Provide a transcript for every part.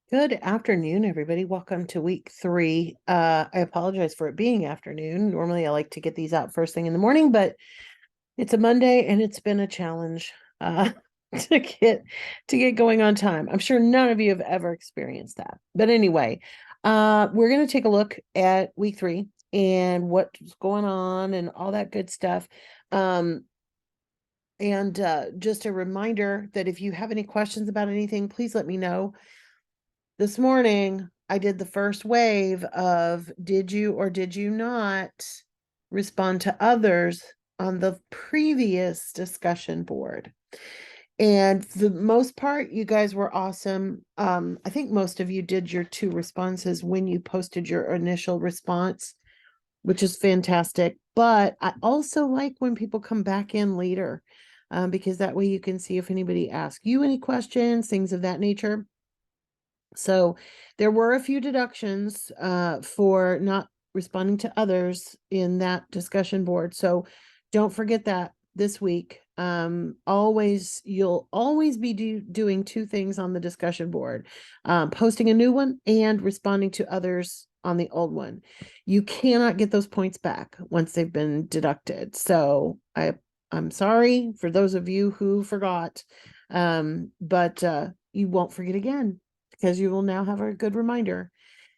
Good afternoon, everybody. Welcome to week 3. I apologize for it being afternoon. Normally, I like to get these out first thing in the morning, but it's a Monday and it's been a challenge to get going on time. I'm sure none of you have ever experienced that. But anyway, we're going to take a look at week 3 and what's going on and all that good stuff. And just a reminder that if you have any questions about anything, please let me know. This morning, I did the first wave of did you or did you not respond to others on the previous discussion board. And for the most part, you guys were awesome. I think most of you did your 2 responses when you posted your initial response, which is fantastic. But I also like when people come back in later, because that way you can see if anybody asks you any questions, things of that nature. So there were a few deductions for not responding to others in that discussion board. So don't forget that this week. You'll always be doing 2 things on the discussion board, posting a new one and responding to others on the old one. You cannot get those points back once they've been deducted. So I'm sorry for those of you who forgot, but you won't forget again, because you will now have a good reminder.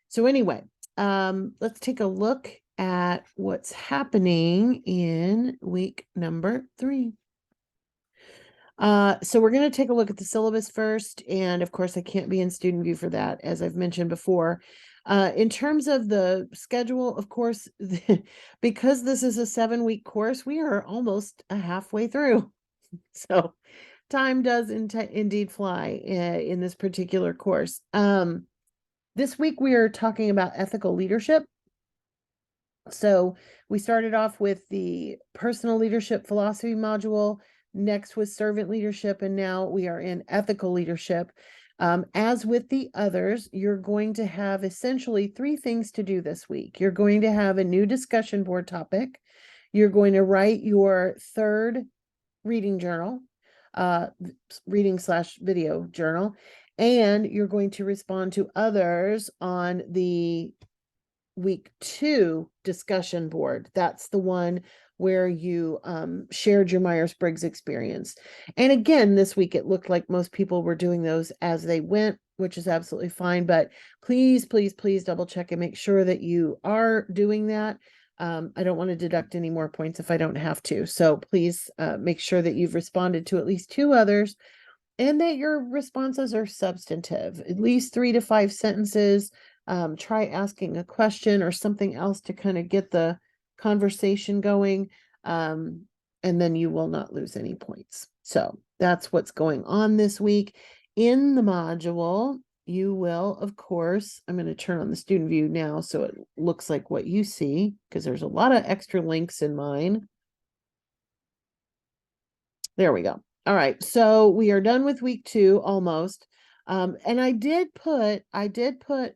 So anyway, let's take a look at what's happening in week number 3. So we're going to take a look at the syllabus first. And of course, I can't be in student view for that, as I've mentioned before. In terms of the schedule, of course, because this is a 7-week course, we are almost halfway through. So time does indeed fly in this particular course. This week we are talking about ethical leadership. So we started off with the personal leadership philosophy module. Next was servant leadership, and now we are in ethical leadership. As with the others, you're going to have essentially 3 things to do this week. You're going to have a new discussion board topic. You're going to write your 3rd reading journal, reading/video journal, and you're going to respond to others on the week 2 discussion board. That's the one where you shared your Myers-Briggs experience. And again, this week it looked like most people were doing those as they went, which is absolutely fine. But please, please, please double check and make sure that you are doing that. I don't want to deduct any more points if I don't have to. So please make sure that you've responded to at least 2 others and that your responses are substantive, at least 3 to 5 sentences. Try asking a question or something else to kind of get the conversation going. And then you will not lose any points. So that's what's going on this week. In the module, you will, of course, I'm going to turn on the student view now so it looks like what you see, because there's a lot of extra links in mine. There we go. All right, so we are done with week 2 almost. And I did put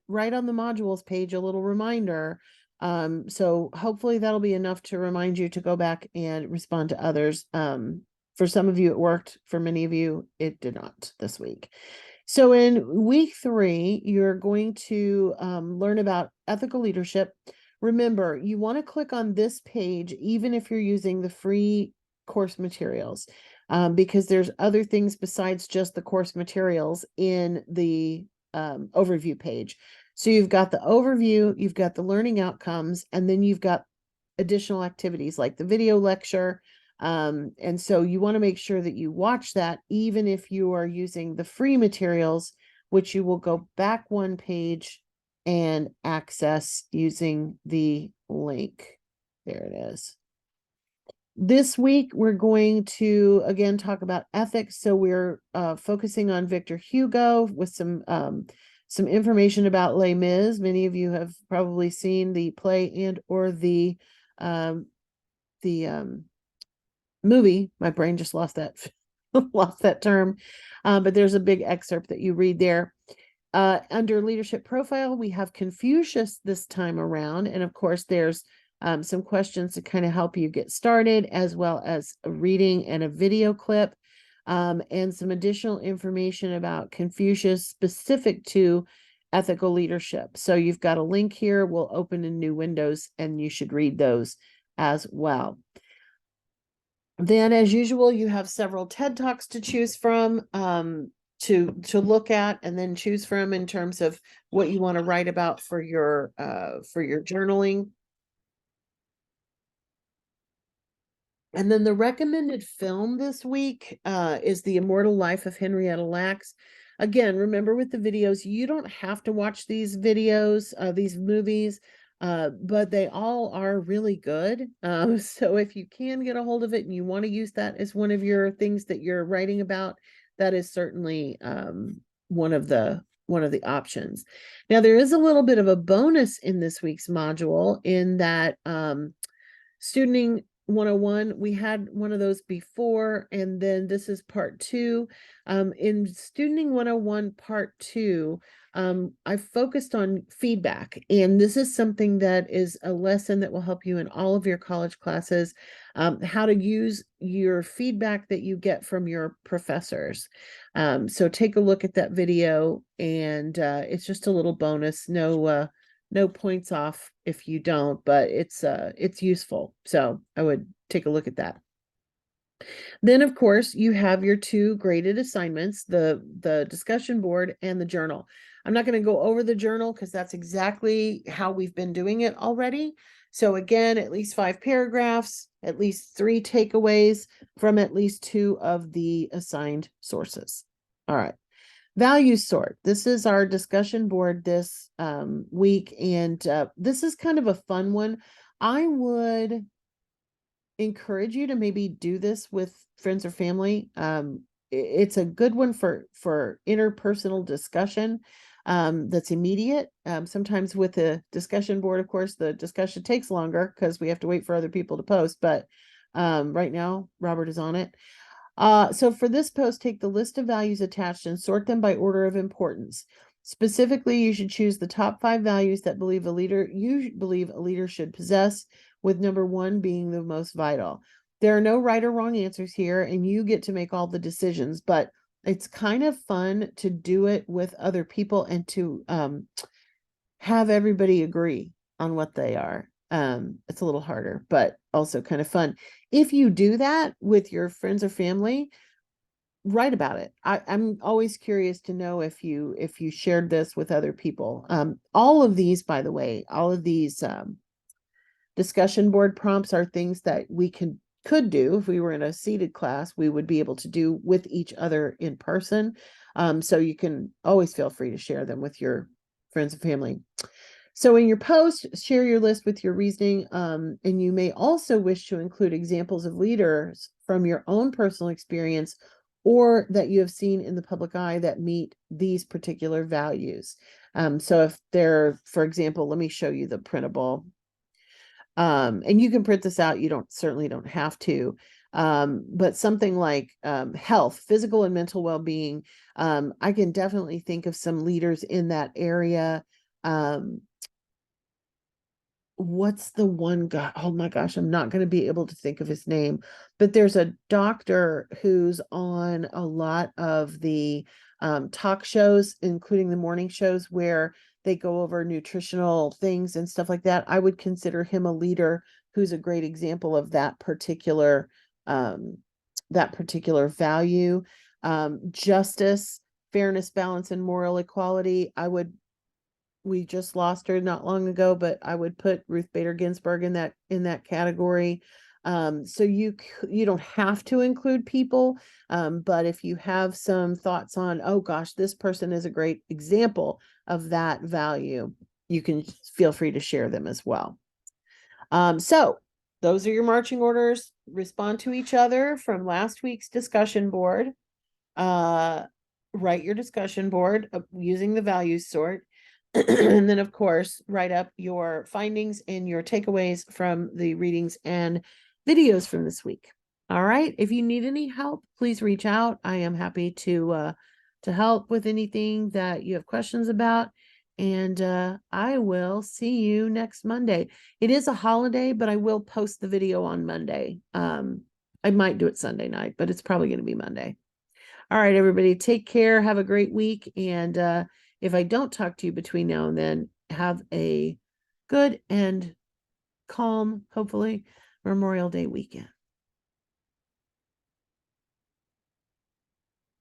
right on the modules page a little reminder. So hopefully that'll be enough to remind you to go back and respond to others. For some of you it worked, for many of you it did not this week. So in week 3, you're going to learn about ethical leadership. Remember, you want to click on this page even if you're using the free course materials, because there's other things besides just the course materials in the overview page. So you've got the overview, you've got the learning outcomes, and then you've got additional activities like the video lecture. And so you want to make sure that you watch that even if you are using the free materials, which you will go back 1 page and access using the link. There it is. This week, we're going to, again, talk about ethics. So we're focusing on Victor Hugo with some information about Les Mis. Many of you have probably seen the play and or the movie. My brain just lost that term, but there's a big excerpt that you read there. Under leadership profile, we have Confucius this time around, and of course there's some questions to kind of help you get started, as well as a reading and a video clip. and some additional information about Confucius specific to ethical leadership. So you've got a link here. We'll open in new windows and you should read those as well. Then, as usual, you have several TED Talks to choose from, to look at and then choose from in terms of what you want to write about for your journaling. And then the recommended film this week is The Immortal Life of Henrietta Lacks. Again, remember with the videos, you don't have to watch these videos, these movies, but they all are really good. So if you can get a hold of it and you want to use that as one of your things that you're writing about, that is certainly one of the options. Now, there is a little bit of a bonus in this week's module in that Studenting 101, we had one of those before, and then this is part 2. In Studenting 101 part 2, I focused on feedback, and this is something that is a lesson that will help you in all of your college classes, how to use your feedback that you get from your professors. So take a look at that video, and it's just a little bonus. No points off if you don't, but it's useful. So I would take a look at that. Then, of course, you have your 2 graded assignments, the discussion board and the journal. I'm not going to go over the journal because that's exactly how we've been doing it already. So again, at least 5 paragraphs, at least 3 takeaways from at least 2 of the assigned sources. All right. Value sort. This is our discussion board this week, and this is kind of a fun one. I would encourage you to maybe do this with friends or family. It's a good one for interpersonal discussion that's immediate. Sometimes with a discussion board, of course, the discussion takes longer because we have to wait for other people to post, but right now Robert is on it. So for this post, take the list of values attached and sort them by order of importance. Specifically, you should choose the top 5 values that you believe a leader should possess, with number 1 being the most vital. There are no right or wrong answers here, and you get to make all the decisions, but it's kind of fun to do it with other people and to have everybody agree on what they are. It's a little harder, but also kind of fun. If you do that with your friends or family, write about it. I'm always curious to know if you shared this with other people. All of these, by the way, all of these discussion board prompts are things that we could do if we were in a seated class. We would be able to do with each other in person. So you can always feel free to share them with your friends and family. So in your post, share your list with your reasoning, and you may also wish to include examples of leaders from your own personal experience or that you have seen in the public eye that meet these particular values. So if they're, for example, let me show you the printable. And you can print this out. You certainly don't have to. But something like health, physical and mental well-being, I can definitely think of some leaders in that area. What's the one guy? Oh my gosh, I'm not going to be able to think of his name, but there's a doctor who's on a lot of the talk shows, including the morning shows where they go over nutritional things and stuff like that. I would consider him a leader who's a great example of that particular value. Justice, fairness, balance, and moral equality. We just lost her not long ago, but I would put Ruth Bader Ginsburg in that category. So you don't have to include people, but if you have some thoughts on, oh gosh, this person is a great example of that value, you can feel free to share them as well. So those are your marching orders. Respond to each other from last week's discussion board. Write your discussion board using the values sort. And then, of course, write up your findings and your takeaways from the readings and videos from this week. All right. If you need any help, please reach out. I am happy to help with anything that you have questions about. And I will see you next Monday. It is a holiday, but I will post the video on Monday. I might do it Sunday night, but it's probably going to be Monday. All right, everybody, take care. Have a great week. And if I don't talk to you between now and then, have a good and calm, hopefully, Memorial Day weekend.